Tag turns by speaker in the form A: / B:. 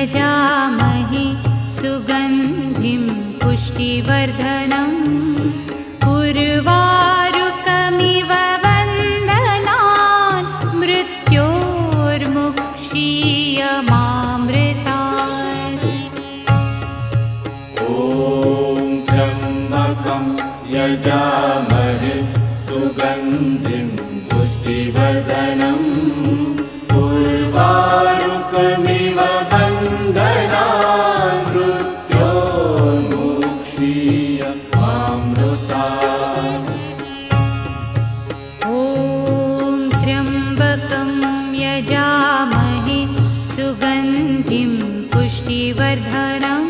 A: यजामहे सुगन्धिं पुष्टिवर्धनम् उर्वारुकमिव वन्दनान् मृत्योर्मुक्षीयमामृतात्।
B: ॐ त्र्यम्बकं यजामहे सुगन्धिं पुष्टिवर्धनम् उर्वारुकमिव वन्दनान् मृत्योर्मुक्षीयमामृतात्।
A: ॐ त्र्यम्बकं यजामहे सुगन्धिं पुष्टिवर्धनम्